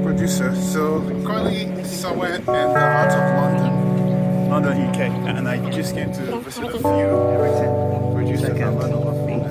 producer. So currently somewhere in the heart of London, UK, and I just came to visit a few producers and learn over things.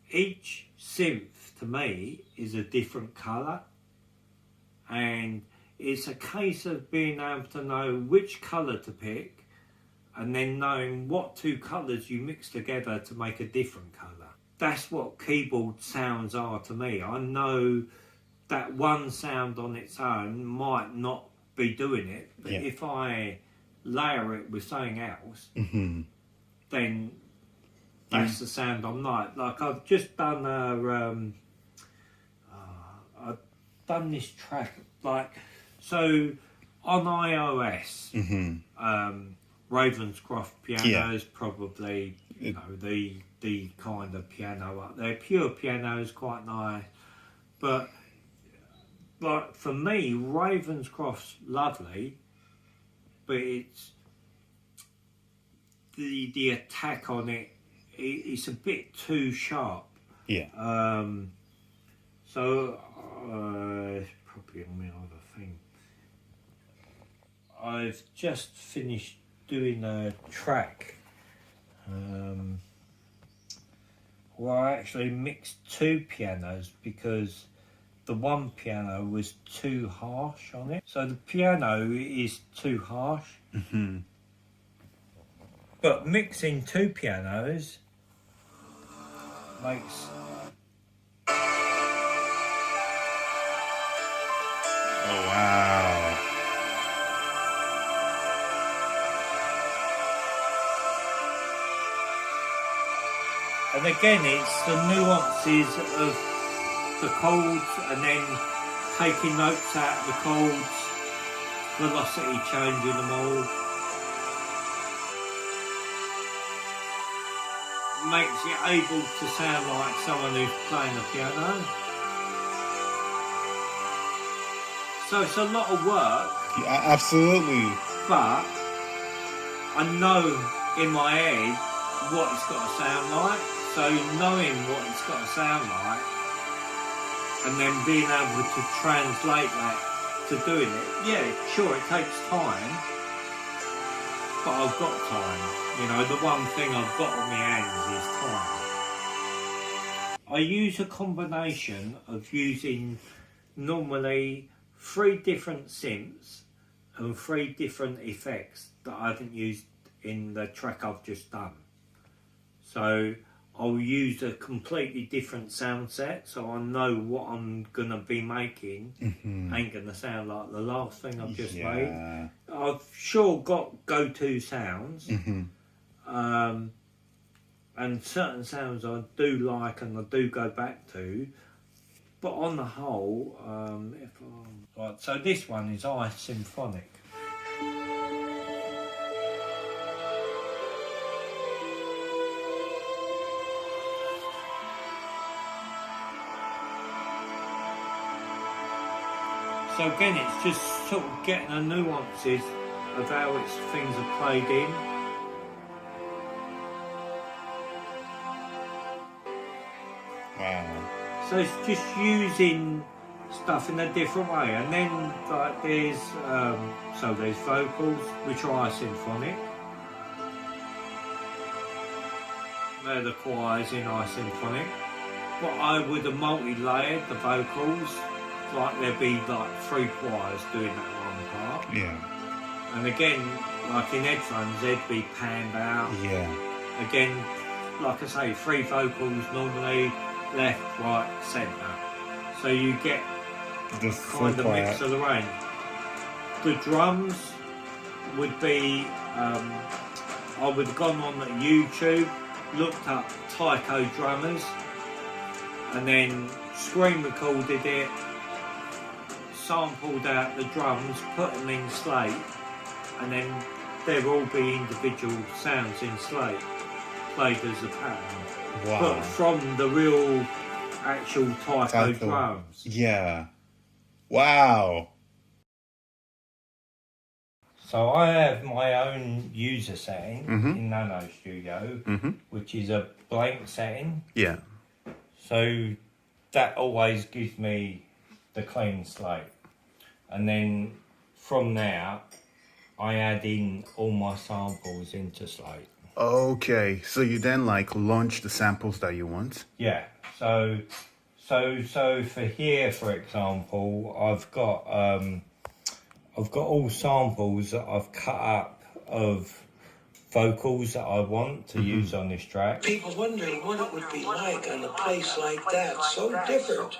Each synth to me is a different colour, and it's a case of being able to know which colour to pick and then knowing what two colours you mix together to make a different colour. That's what keyboard sounds are to me. I know that one sound on its own might not be doing it, but if I layer it with something else, then that's the sound I'm like I've just done I've done this track, like, so on iOS, Ravenscroft piano is probably, you know, the kind of piano up there. Pure piano is quite nice, but like for me, Ravenscroft's lovely, but it's the attack on it. It's a bit too sharp. So it's probably on my other thing. I've just finished doing a track where I actually mixed two pianos because the one piano was too harsh on it. So the piano is too harsh. But mixing two pianos makes... Oh wow. And again, it's the nuances of the chords and then taking notes out of the chords, velocity changing them all. Makes you able to sound like someone who's playing the piano. So it's a lot of work. Yeah, absolutely. But I know in my head what it's got to sound like. So knowing what it's got to sound like and then being able to translate that to doing it. Yeah, sure, it takes time, but I've got time. You know, the one thing I've got on my hands is time. I use a combination of using normally 3 different synths and 3 different effects that I haven't used in the track I've just done. So I'll use a completely different sound set, so I know what I'm going to be making ain't going to sound like the last thing I've just made. I've sure got go-to sounds, and certain sounds I do like and I do go back to, but on the whole, right, so this one is I Symphonic. So again, it's just sort of getting the nuances of how things are played in. Wow. So it's just using stuff in a different way, and then like there's vocals, which are symphonic. They're the choirs in I Symphonic. But I would have multi-layered the vocals. Like there'd be like 3 choirs doing that one part. Yeah. And again, like in headphones, they'd be panned out. Yeah. Again, like I say, 3 vocals normally, left, right, centre. So you get The kind of mix of the range. The drums would be, I would have gone on YouTube, looked up Tycho drummers, and then screen recorded it, sampled out the drums, put them in slate, and then there will all be individual sounds in slate, played as a pattern. Wow. But from the real actual Tycho drums. Yeah. Wow. So I have my own user setting in Nanostudio, which is a blank setting. Yeah. So that always gives me the clean slate. And then from there, I add in all my samples into slate. Okay. So you then like launch the samples that you want? Yeah. So for here, for example, I've got all samples that I've cut up of vocals that I want to use on this track. People wondering what it would be like on a place like that, so different.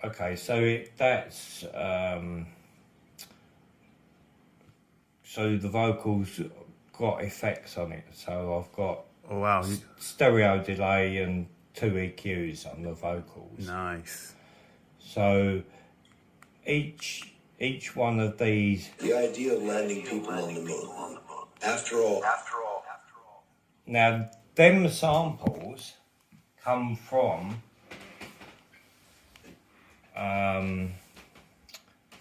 Okay, so that's so the vocals got effects on it. So I've got Oh wow. stereo delay and 2 EQs on the vocals. Nice. So each one of these. The idea of landing people on the moon. After all. Now, them samples come from. If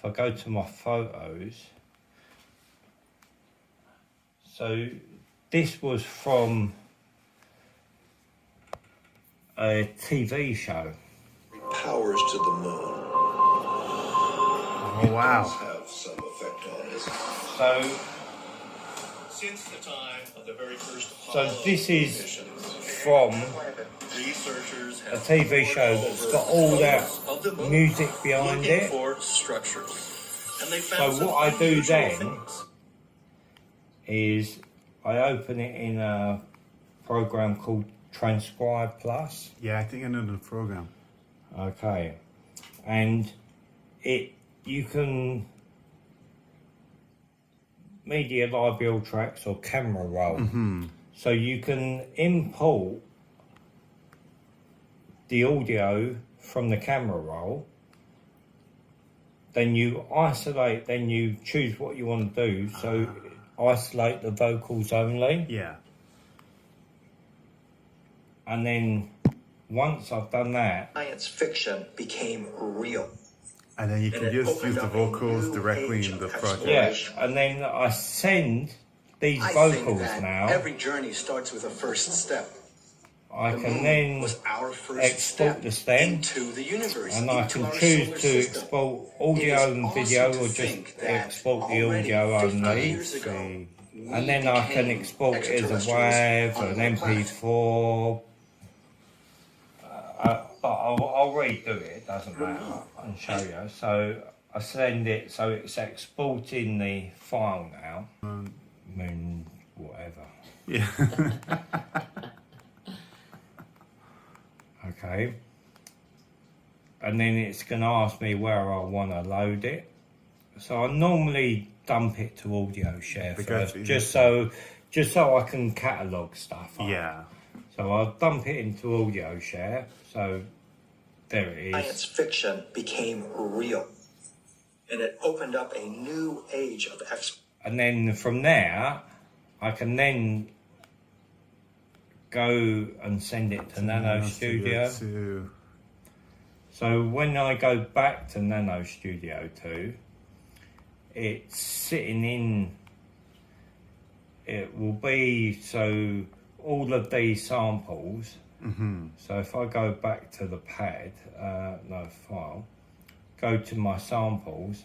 I go to my photos, so this was from a TV show. Powers to the moon. Oh wow. Have some effect on us. So, Since the time of the very first so Apollo this is missions, from researchers a have TV show that's got all that of the moon music behind looking it. for structures. And they So found some what I do unusual then things. is I open it in a program called Transcribe Plus. Yeah, I think I know the program. Okay, and you can media library tracks or camera roll. So you can import the audio from the camera roll, then you isolate, then you choose what you want to do. So isolate the vocals only, Yeah. and then once I've done that, Science fiction became real. And then you And can it just opened use the up a vocals new directly age in the of project. yeah, and then I send these I think vocals that now. every journey starts with a first step. I The can moon then was our first export step the stem, into the universe, and I into can our choose solar to system. export It audio is and awesome video, to or just think that export the already audio 50 only. years ago, See. we And then I can became export it as a extraterrestrials WAV, on an another planet. MP4. But I'll redo it, it doesn't matter, and show you. So I send it, so it's exporting the file now. I mean, whatever. Yeah. Okay. And then it's going to ask me where I want to load it. So I normally dump it to audio share Because first, just so I can catalogue stuff up. Yeah. So I'll dump it into audio share. So there it Science is. fiction became real. And it opened up a new age of And then from there, I can then go and send it to Nanostudio. To... So when I go back to Nanostudio 2, it's sitting in, it will be, so all of these samples, so if I go back to the pad, file, go to my samples,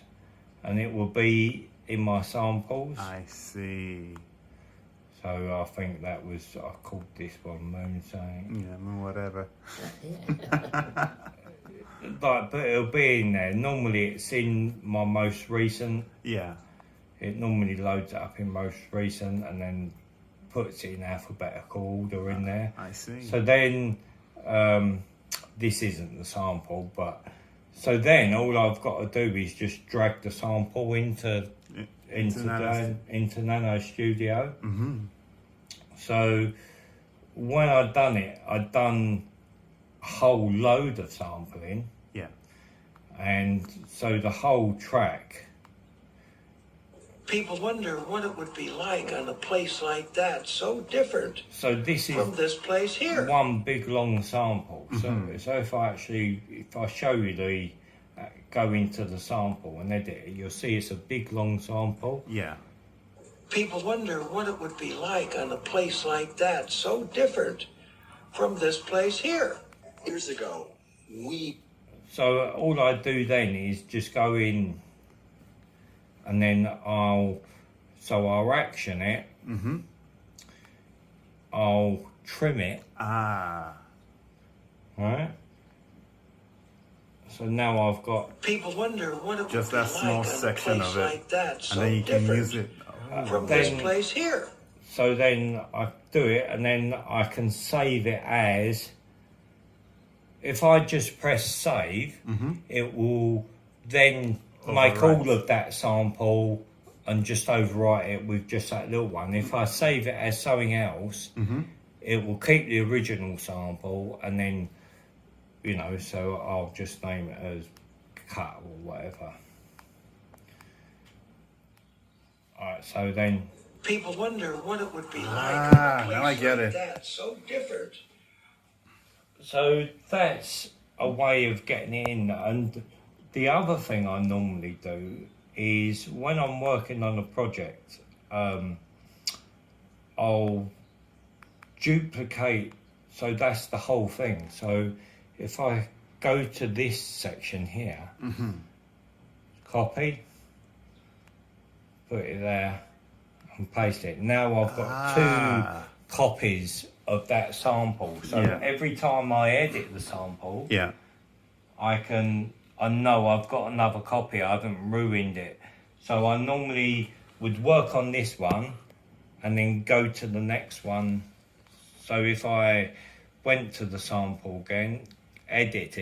and it will be in my samples. I see. So I think that was, I called this one Moon saying. Yeah, I mean, whatever. But it'll be in there. Normally it's in my most recent. Yeah. it normally loads it up in most recent and then puts it in alphabetical order in there. I see. So then, this isn't the sample, but so then all I've got to do is just drag the sample into Nanostudio. So when I'd done it, I'd done a whole load of sampling. Yeah. And so the whole track. People wonder what it would be like on a place like that, so different So this is from this place here. one big long sample. So if I show you the go into the sample and edit it, you'll see it's a big long sample. Yeah. People wonder what it would be like on a place like that, so different from this place here. Years ago, So all I do then is just go in and then I'll action it. I'll trim it. Right? So now I've got People wonder what it would Just be that like small on section a place of it. like that, so And then you can different use it. from Then- this place here. So then I do it and then I can save it as, if I just press save, it will then make Overwrite. all of that sample and just overwrite it with just that little one. If I save it as something else, it will keep the original sample and then, you know, so I'll just name it as cut or whatever. Alright, so then People wonder what it would be like on a place now I get like it. that, so different. So that's a way of getting it in. And the other thing I normally do is when I'm working on a project, I'll duplicate. So that's the whole thing. So if I go to this section here, copy, put it there and paste it. Now I've got two copies of that sample. So Yeah. every time I edit the sample, Yeah. I know I've got another copy. I haven't ruined it. So I normally would work on this one and then go to the next one. So if I went to the sample again, edit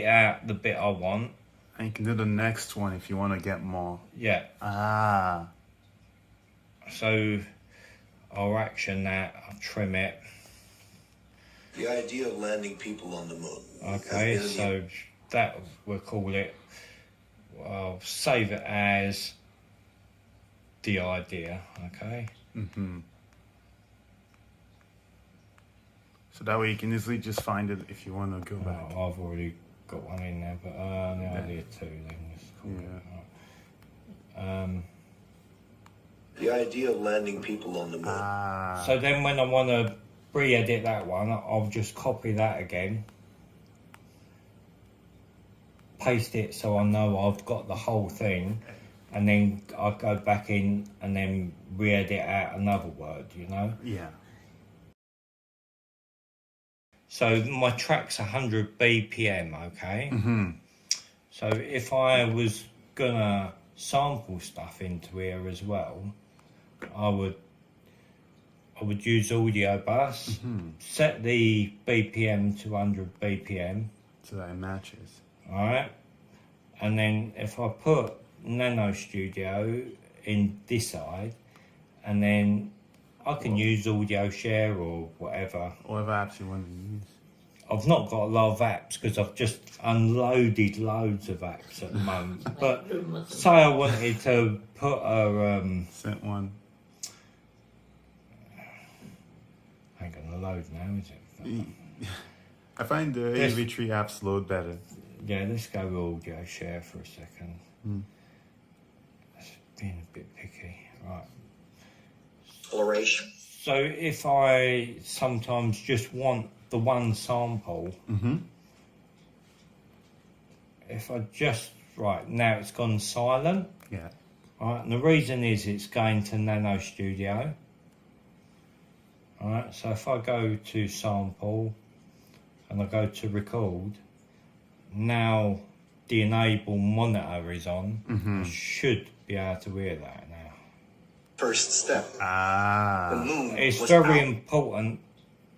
out the bit I want. And you can do the next one if you want to get more. Yeah. So I'll action that, I'll trim it. The idea of landing people on the moon. Okay, so that we'll call it, I'll save it as the idea, okay? So that way you can easily just find it if you want to go back. Oh, I've already got one in there, but the idea too, then let's call it. The idea of landing people on the moon. So then when I want to re-edit that one, I'll just copy that again. Paste it so I know I've got the whole thing. And then I'll go back in and then re-edit out another word, you know? Yeah. So my track's 100 BPM, okay? So if I was gonna sample stuff into here as well, I would use audiobus, set the BPM to 100 BPM, So that it matches. alright? And then if I put Nanostudio in this side, and then I can use Audio Share or whatever. Whatever apps you want to use. I've not got a lot of apps because I've just unloaded loads of apps at the moment. But say I wanted to put a Sent one. ain't gonna load now, is it? I find the Yes. AV3 apps load better. Yeah, let's go with Audio Share for a second. That's being a bit picky, right? Exploration. So if I sometimes just want the one sample, if I just, right, now it's gone silent, Yeah. right, and the reason is it's going to Nanostudio. Alright, so if I go to sample and I go to record, now the enable monitor is on, I should be able to hear that now. First step. The Ah. moon It's was very out. important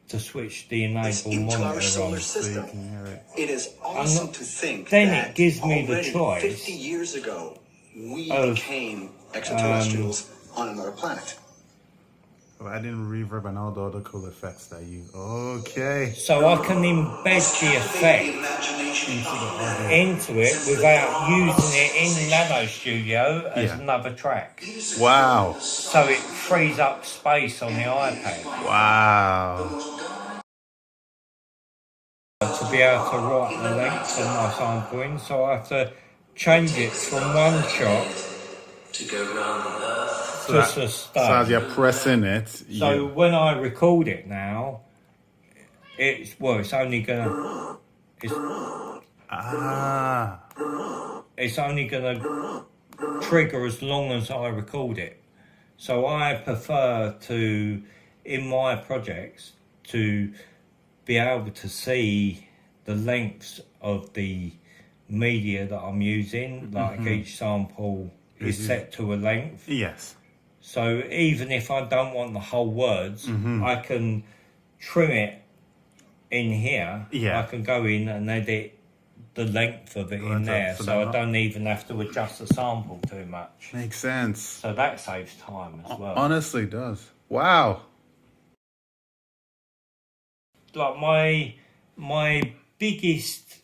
to switch the enable Into our monitor solar on. system. can hear it. It is awesome to think then that it gives me the already choice 50 years ago, we of, became extraterrestrials on another planet. Oh, I didn't reverb and all the other cool effects that you. Okay. So I can embed the effect into it without using it in Nanostudio as Yeah. another track. Wow. So it frees up space on the iPad Wow. to be able to write the length of my sampling. So I have to change it from one shot to sustain. So as you're pressing it, So when I record it now, it's only gonna it's only gonna trigger as long as I record it. So I prefer to, in my projects, to be able to see the lengths of the media that I'm using. Like each sample is set to a length. yes. So even if I don't want the whole words, I can trim it in here. Yeah. I can go in and edit the length of it in there, so I don't even have to adjust the sample too much. Makes sense. So that saves time as well. Honestly, does. Wow. Like my biggest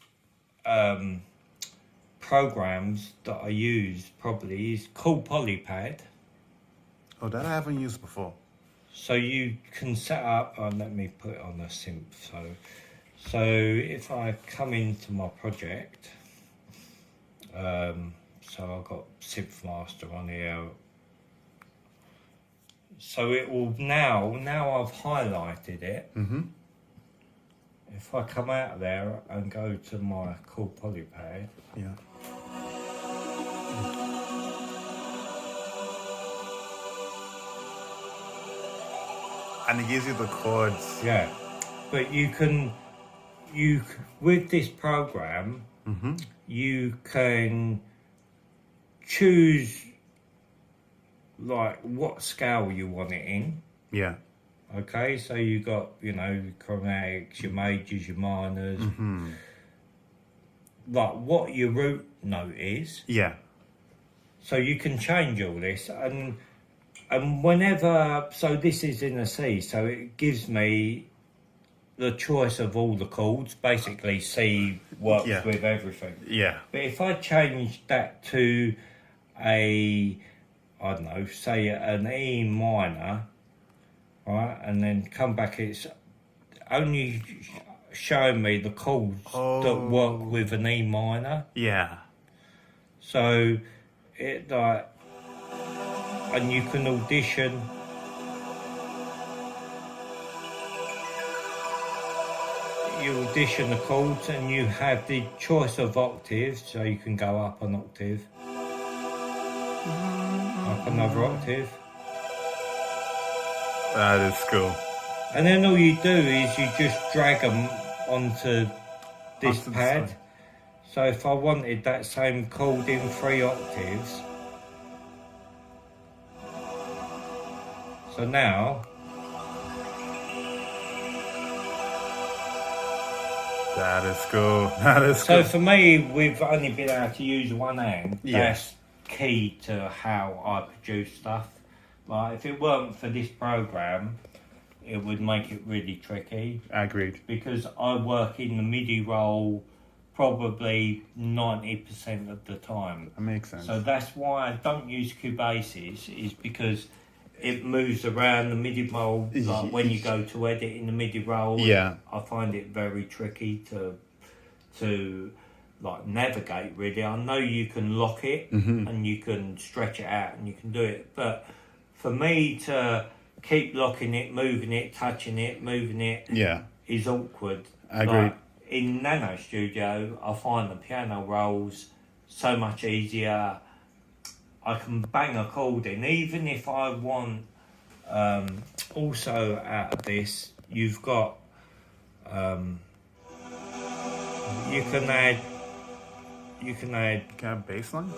programs that I use probably is called Polypad. Oh, that I haven't used before. So you can set up, let me put it on a synth. So if I come into my project, so I've got Synth Master on here. So it will now I've highlighted it. If I come out of there and go to my cool Polypad, Yeah. And it gives you the chords. yeah, but with this program, you can choose like what scale you want it in. Yeah. Okay, so you got, chromatics, your majors, your minors, like what your root note is. Yeah. So you can change all this, and whenever, so this is in a C, so it gives me the choice of all the chords. Basically, C works with everything. Yeah. But if I change that to a, I don't know, say an E minor, right, and then come back, it's only showing me the chords that work with an E minor. Yeah. So it like, and you can audition. You audition the chords and you have the choice of octaves, so you can go up an octave, up another octave. That is cool. And then all you do is you just drag them onto this Onto the pad. side. So if I wanted that same chord in 3 octaves, so now That is cool. That is so cool. for me, we've only been able to use one hand. Yeah. That's key to how I produce stuff. Like if it weren't for this program, it would make it really tricky. Agreed. Because I work in the MIDI role probably 90% of the time. That makes sense. So that's why I don't use Cubases, is because it moves around the MIDI roll. Like when you go to edit in the MIDI roll, Yeah. I find it very tricky to like navigate. Really, I know you can lock it and you can stretch it out and you can do it, but for me to keep locking it, moving it, touching it, moving it, Yeah. is awkward. Agreed. Like, in Nanostudio, I find the piano rolls so much easier. I can bang a chord in, even if I want. Also, out of this, you've got. You can add you can add, Can I have bass line?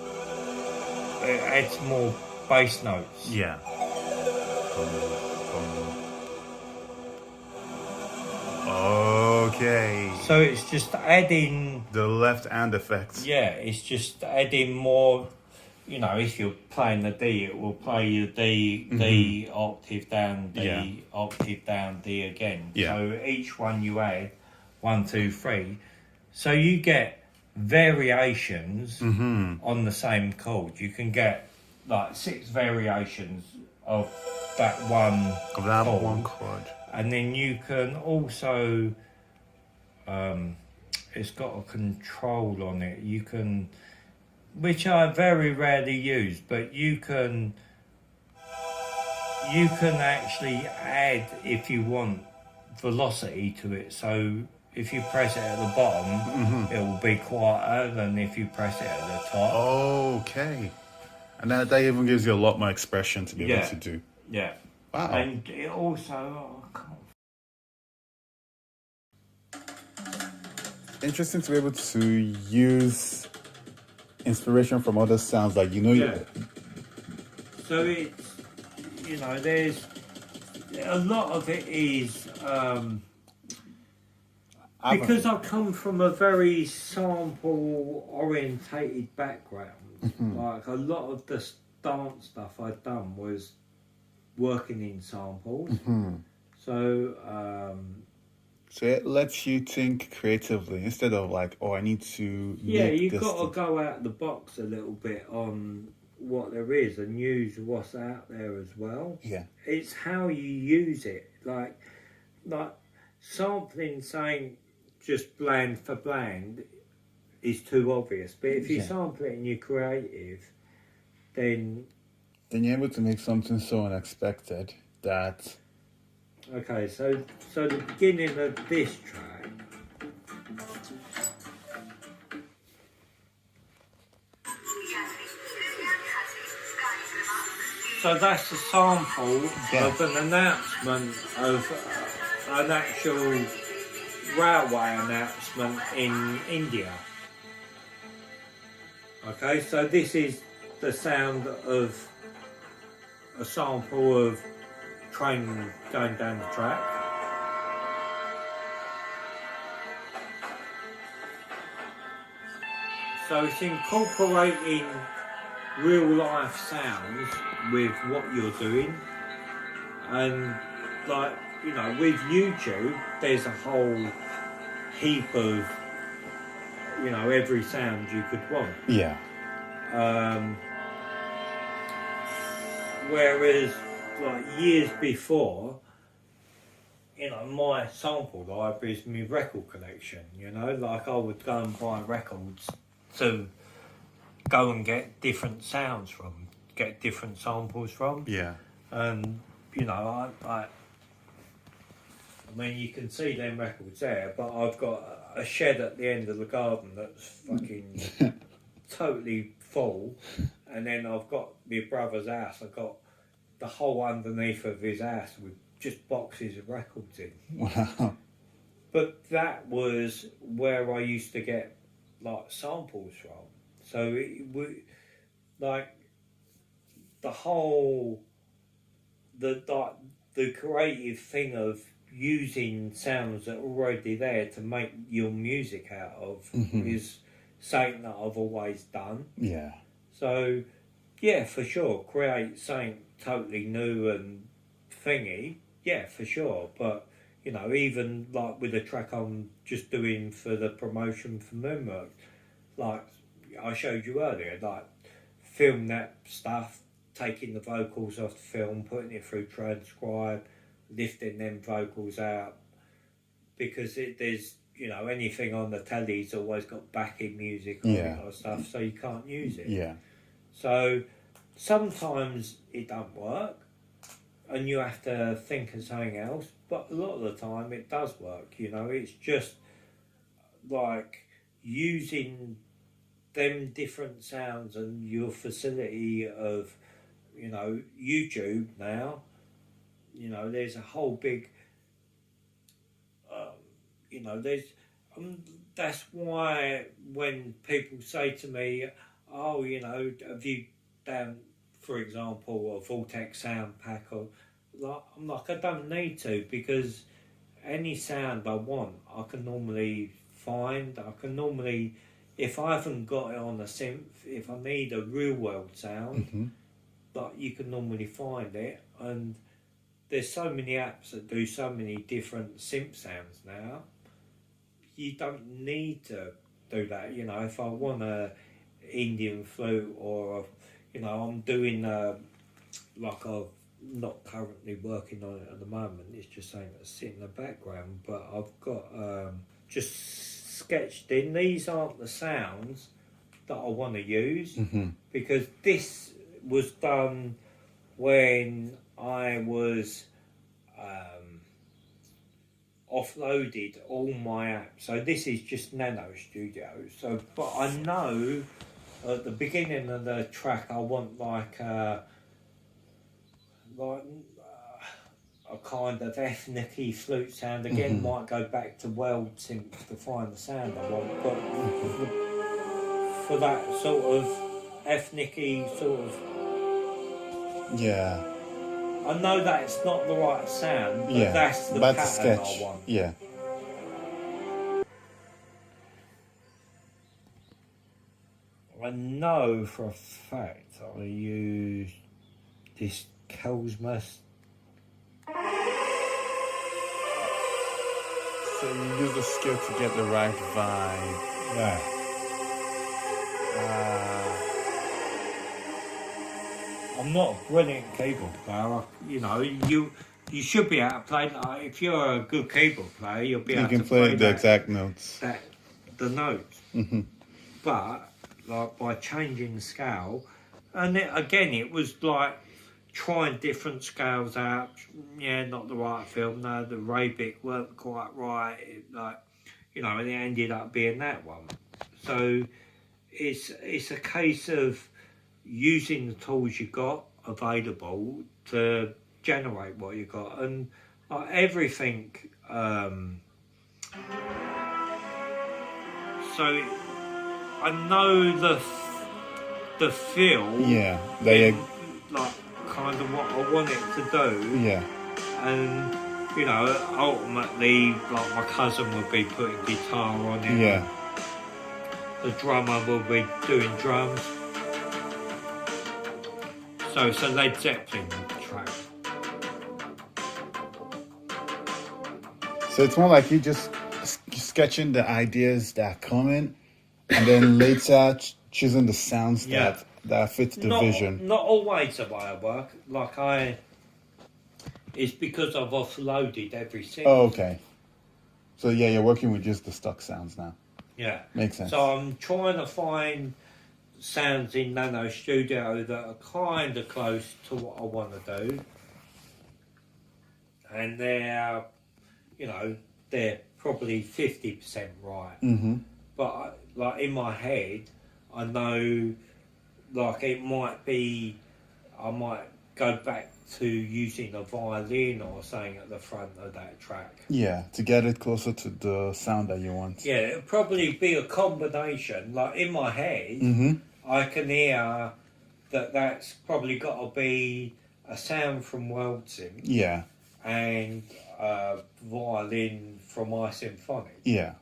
it adds more bass notes. Yeah. Okay. So it's just adding, The left hand effects. yeah, it's just adding more. You know, if you're playing the D, it will play you D octave down, D Yeah. octave down, D again. Yeah. So each one you add 1, 2, 3. So you get variations on the same chord. You can get like 6 variations of that one Of that chord. one chord. And then you can also, it's got a control on it. You can, which I very rarely use, but you can actually add, if you want, velocity to it. So if you press it at the bottom, it will be quieter than if you press it at the top. Okay. And that even gives you a lot more expression to be able to do. Yeah. Wow. And it also, I can't. Interesting to be able to use inspiration from other sounds, like Yeah. So it's, you know, there's a lot of it is because I come from a very sample orientated background. Like a lot of the dance stuff I'd done was working in samples. So So it lets you think creatively instead of like, oh, I need to. yeah, make you've this got to thing. go out the box a little bit on what there is and use what's out there as well. Yeah. It's how you use it. Like sampling saying just bland for bland is too obvious. But if you sample it and you're creative, then you're able to make something so unexpected that. okay. So the beginning of this track. So that's a sample of an announcement of an actual railway announcement in India. Okay, so this is the sound of a sample of train going down the track. So it's incorporating real life sounds with what you're doing, and like, you know, with YouTube there's a whole heap of, you know, every sound you could want. Yeah. Whereas like years before, you know, my sample library is my record collection, you know, like I would go and buy records to go and get different sounds from, get different samples from. Yeah. And, you know, I mean, you can see them records there, but I've got a shed at the end of the garden that's fucking totally full. And then I've got my brother's house. I've got the whole underneath of his house with just boxes of records in. Wow. But that was where I used to get like samples from. So it would, like, the whole, the creative thing of using sounds that are already there to make your music out of is something that I've always done. Yeah. So, yeah, for sure, create something totally new and thingy, yeah, for sure. But, you know, even like with the track I'm just doing for the promotion for Moonwork, like I showed you earlier, like film that stuff, taking the vocals off the film, putting it through transcribe, lifting them vocals out, because there's, you know, anything on the telly's always got backing music on it or stuff, so you can't use it. Yeah. So sometimes it don't work and you have to think of something else, but a lot of the time it does work, you know. It's just like using them different sounds and your facility of, you know, YouTube now, you know, there's a whole big, you know, there's that's why when people say to me, oh, you know, have you done, for example, a Vortex sound pack, or like, I'm like, I don't need to, because any sound I want, I can normally find. I can normally, if I haven't got it on a synth, if I need a real world sound, like, you can normally find it. And there's so many apps that do so many different synth sounds now. You don't need to do that. You know, if I want a Indian flute, or you know, I'm doing like a, not currently working on it at the moment, it's just saying that's sitting in the background, but I've got just sketched in. These aren't the sounds that I want to use, because this was done when I was offloaded all my apps. So this is just Nanostudio. So, but I know at the beginning of the track I want like a kind of ethnic-y flute sound. Again, might go back to world synth to find the sound I want, but for that sort of ethnic-y sort of, Yeah. I know that it's not the right sound, but Yeah. that's the That's pattern sketch. I want. Yeah. I know for a fact I use this Kelsmas. So you use the skill to get the right vibe. Yeah. I'm not a brilliant keyboard player. You know, you should be able to play. Like, if you're a good keyboard player, you'll be You able can to play the that, exact notes. the notes. But like by changing the scale, and it was like trying different scales out. Yeah, not the right film. No, the Arabic weren't quite right. Like, you know, and it ended up being that one. So it's a case of using the tools you got available to generate what you got, and everything. So I know the feel. Yeah. Like kind of what I want it to do. Yeah. And you know, ultimately, like my cousin would be putting guitar on it. Yeah. The drummer will be doing drums. So it's a Led Zeppelin track. So it's more like you just sketching the ideas that are coming, and then later choosing the sounds that fit the vision. Not always the way I work. Like it's because I've offloaded everything. Oh, okay. So yeah, you're working with just the stock sounds now. Yeah. Makes sense. So I'm trying to find sounds in Nanostudio that are kind of close to what I want to do. And they're, you know, they're probably 50% right. But like in my head, I know like it might be, I might go back to using a violin or something at the front of that track. Yeah, to get it closer to the sound that you want. Yeah, it'll probably be a combination. Like in my head, I can hear that that's probably got to be a sound from World Synth. Yeah. And a violin from my symphonic. Yeah.